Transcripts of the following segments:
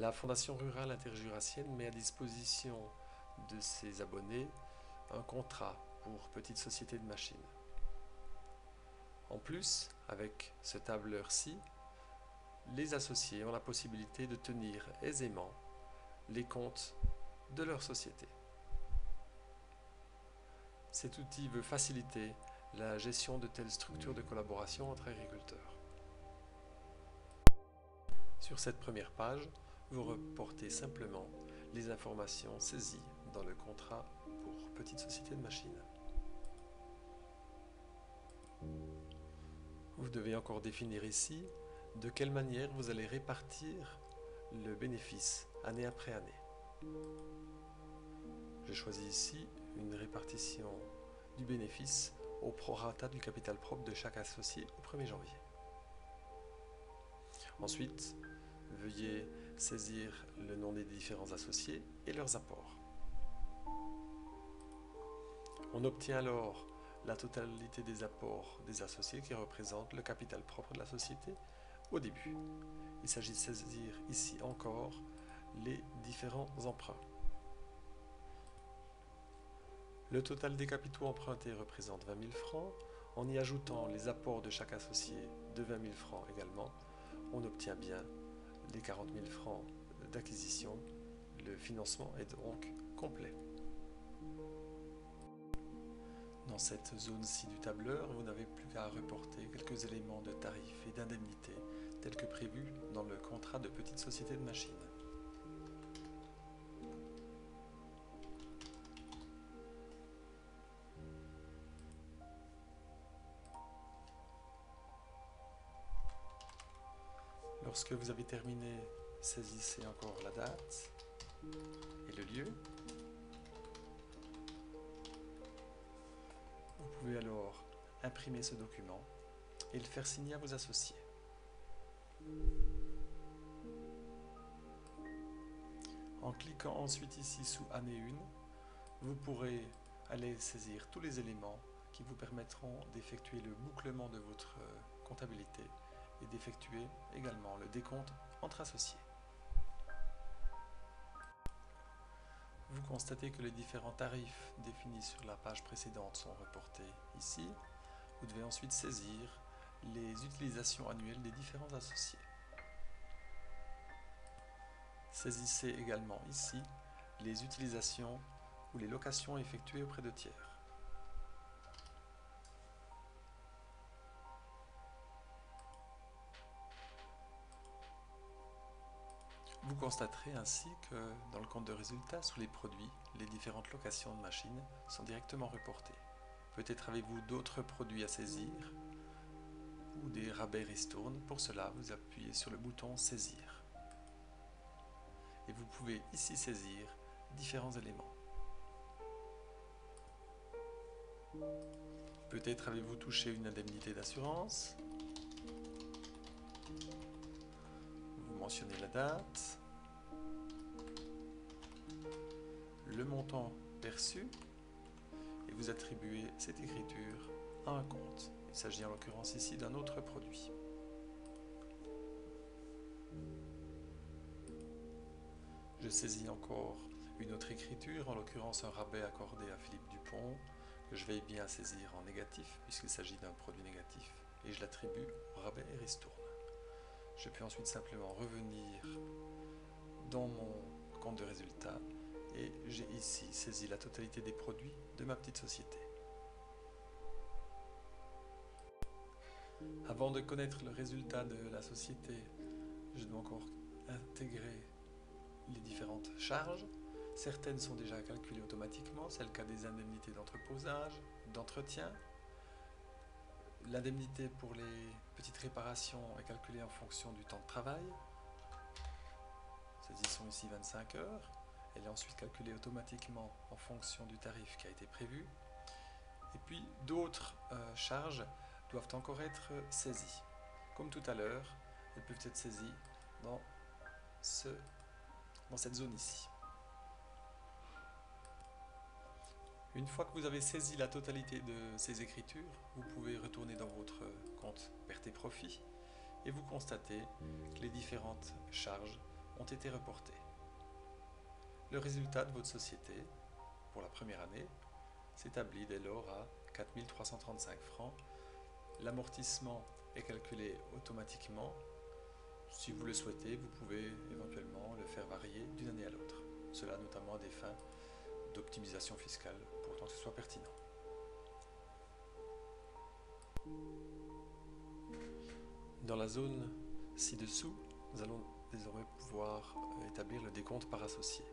La Fondation rurale interjurassienne met à disposition de ses abonnés un contrat pour petite société de machines. En plus, avec ce tableur-ci, les associés ont la possibilité de tenir aisément les comptes de leur société. Cet outil veut faciliter la gestion de telles structures de collaboration entre agriculteurs. Sur cette première page, vous reportez simplement les informations saisies dans le contrat pour petite société de machines. Vous devez encore définir ici de quelle manière vous allez répartir le bénéfice année après année. Je choisis ici une répartition du bénéfice au prorata du capital propre de chaque associé au 1er janvier. Ensuite, veuillez saisir le nom des différents associés et leurs apports. On obtient alors la totalité des apports des associés qui représentent le capital propre de la société au début. Il s'agit de saisir ici encore les différents emprunts. Le total des capitaux empruntés représente 20 000 francs. En y ajoutant les apports de chaque associé de 20 000 francs également, on obtient bien les 40 000 francs d'acquisition. Le financement est donc complet. Dans cette zone-ci du tableur, vous n'avez plus qu'à reporter quelques éléments de tarifs et d'indemnités tels que prévus dans le contrat de petite société de machines. Lorsque vous avez terminé, saisissez encore la date et le lieu. Vous pouvez alors imprimer ce document et le faire signer à vos associés. En cliquant ensuite ici sous Année 1, vous pourrez aller saisir tous les éléments qui vous permettront d'effectuer le bouclement de votre comptabilité et d'effectuer également le décompte entre associés. Vous constatez que les différents tarifs définis sur la page précédente sont reportés ici. Vous devez ensuite saisir les utilisations annuelles des différents associés. Saisissez également ici les utilisations ou les locations effectuées auprès de tiers. Vous constaterez ainsi que dans le compte de résultat, sous les produits, les différentes locations de machines sont directement reportées. Peut-être avez-vous d'autres produits à saisir ou des rabais ristournes. Pour cela, vous appuyez sur le bouton Saisir. Et vous pouvez ici saisir différents éléments. Peut-être avez-vous touché une indemnité d'assurance. Vous mentionnez la date, le montant perçu et vous attribuez cette écriture à un compte. Il s'agit en l'occurrence ici d'un autre produit. Je saisis encore une autre écriture, en l'occurrence un rabais accordé à Philippe Dupont, que je vais bien saisir en négatif puisqu'il s'agit d'un produit négatif et je l'attribue au rabais et ristourne. Je peux ensuite simplement revenir dans mon compte de résultat et j'ai ici saisi la totalité des produits de ma petite société. Avant de connaître le résultat de la société, je dois encore intégrer les différentes charges. Certaines sont déjà calculées automatiquement, c'est le cas des indemnités d'entreposage, d'entretien. L'indemnité pour les petites réparations est calculée en fonction du temps de travail. Saisissons ici 25 heures. Elle est ensuite calculée automatiquement en fonction du tarif qui a été prévu. Et puis d'autres charges doivent encore être saisies. Comme tout à l'heure, elles peuvent être saisies dans cette zone ici. Une fois que vous avez saisi la totalité de ces écritures, vous pouvez retourner dans votre compte pertes et profits et vous constatez que les différentes charges ont été reportés. Le résultat de votre société, pour la première année, s'établit dès lors à 4 335 francs. L'amortissement est calculé automatiquement. Si vous le souhaitez, vous pouvez éventuellement le faire varier d'une année à l'autre. Cela notamment à des fins d'optimisation fiscale, pour autant que ce soit pertinent. Dans la zone ci-dessous, nous allons désormais pouvoir établir le décompte par associé.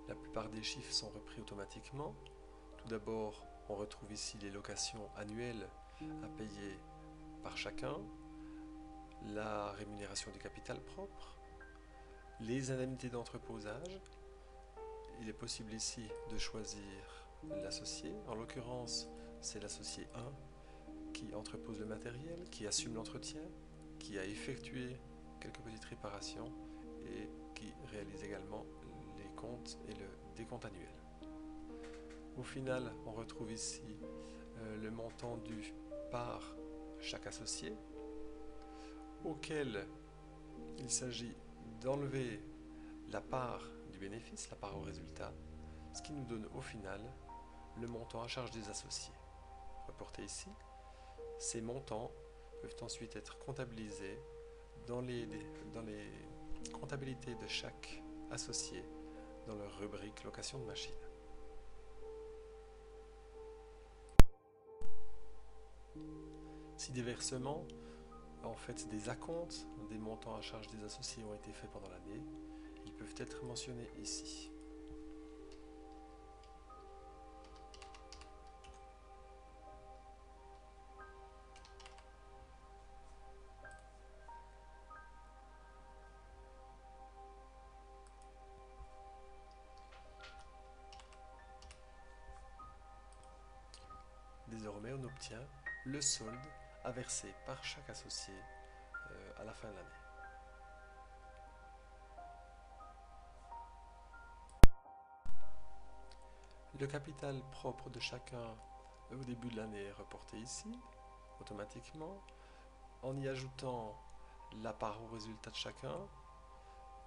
La plupart des chiffres sont repris automatiquement. Tout d'abord, on retrouve ici les locations annuelles à payer par chacun, la rémunération du capital propre, les indemnités d'entreposage. Il est possible ici de choisir l'associé. En l'occurrence, c'est l'associé 1 qui entrepose le matériel, qui assume l'entretien, qui a effectué quelques petites réparations et qui réalise également les comptes et le décompte annuel. Au final, on retrouve ici le montant dû par chaque associé, auquel il s'agit d'enlever la part du bénéfice, la part au résultat, ce qui nous donne au final le montant à charge des associés. Reporté ici, ces montants peuvent ensuite être comptabilisés dans les comptabilités de chaque associé dans leur rubrique location de machine. Si des versements, en fait des acomptes, des montants à charge des associés ont été faits pendant l'année, ils peuvent être mentionnés ici. Désormais, on obtient le solde à verser par chaque associé à la fin de l'année. Le capital propre de chacun au début de l'année est reporté ici, automatiquement, en y ajoutant la part au résultat de chacun,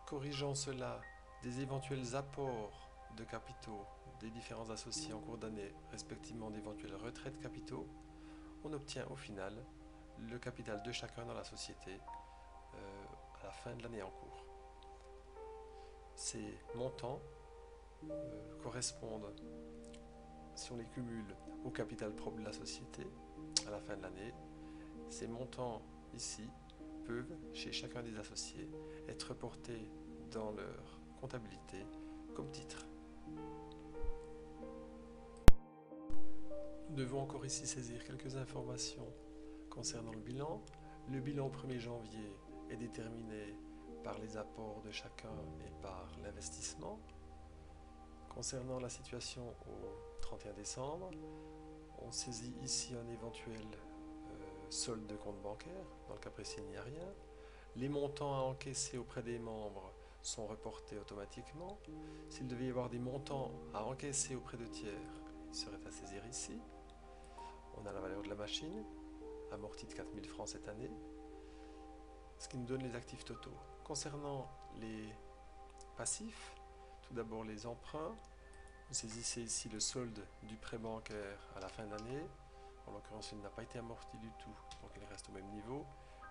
corrigeant cela des éventuels apports de capitaux des différents associés en cours d'année, respectivement d'éventuels retraits de capitaux, on obtient au final le capital de chacun dans la société à la fin de l'année en cours. Ces montants correspondent, si on les cumule, au capital propre de la société à la fin de l'année. Ces montants ici peuvent, chez chacun des associés, être reportés dans leur comptabilité comme titre. Nous devons encore ici saisir quelques informations concernant le bilan. Le bilan au 1er janvier est déterminé par les apports de chacun et par l'investissement. Concernant la situation au 31 décembre, on saisit ici un éventuel solde de compte bancaire. Dans le cas précis, il n'y a rien. Les montants à encaisser auprès des membres sont reportés automatiquement. S'il devait y avoir des montants à encaisser auprès de tiers, ils seraient à saisir ici. On a la valeur de la machine, amortie de 4 000 francs cette année, ce qui nous donne les actifs totaux. Concernant les passifs, tout d'abord les emprunts. Vous saisissez ici le solde du prêt bancaire à la fin d'année. En l'occurrence, il n'a pas été amorti du tout, donc il reste au même niveau.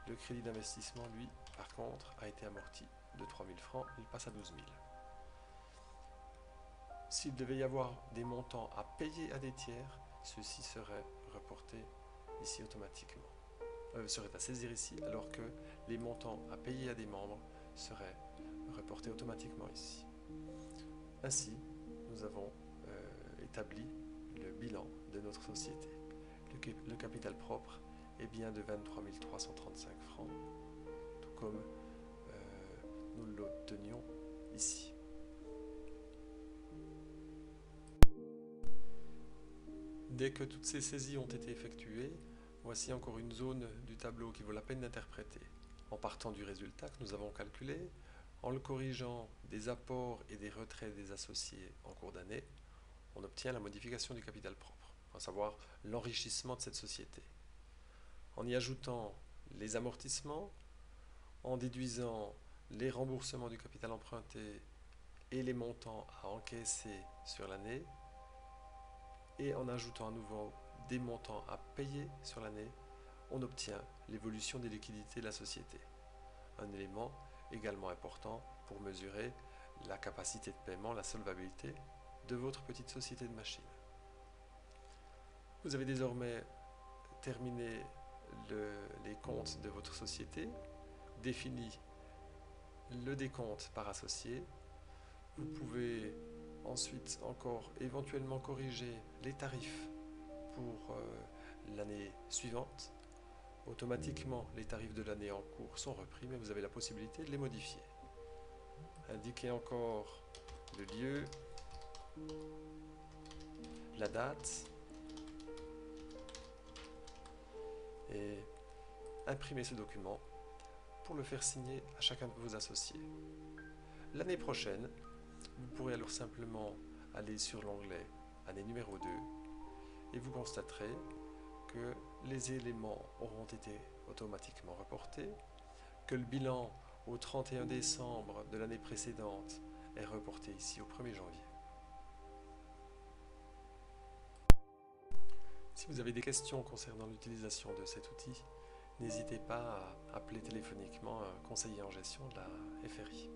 Le crédit d'investissement, lui, par contre, a été amorti de 3 000 francs, il passe à 12 000. S'il devait y avoir des montants à payer à des tiers, ceux-ci seraient reportés ici automatiquement. Seraient à saisir ici, alors que les montants à payer à des membres seraient reportés automatiquement ici. Ainsi, nous avons établi le bilan de notre société. Le capital propre est bien de 23 335 francs, tout comme nous l'obtenions ici. Dès que toutes ces saisies ont été effectuées, voici encore une zone du tableau qui vaut la peine d'interpréter. En partant du résultat que nous avons calculé, en le corrigeant des apports et des retraits des associés en cours d'année, on obtient la modification du capital propre, à savoir l'enrichissement de cette société. En y ajoutant les amortissements, en déduisant les remboursements du capital emprunté et les montants à encaisser sur l'année, et en ajoutant à nouveau des montants à payer sur l'année, on obtient l'évolution des liquidités de la société. Un élément également important pour mesurer la capacité de paiement, la solvabilité de votre petite société de machines. Vous avez désormais terminé les comptes de votre société, défini le décompte par associé. Vous pouvez ensuite encore éventuellement corriger les tarifs pour l'année suivante. Automatiquement, les tarifs de l'année en cours sont repris, mais vous avez la possibilité de les modifier. Indiquez encore le lieu, la date, et imprimez ce document pour le faire signer à chacun de vos associés. L'année prochaine, vous pourrez alors simplement aller sur l'onglet année numéro 2 et vous constaterez que les éléments auront été automatiquement reportés, que le bilan au 31 décembre de l'année précédente est reporté ici au 1er janvier. Si vous avez des questions concernant l'utilisation de cet outil, n'hésitez pas à appeler téléphoniquement un conseiller en gestion de la FRI.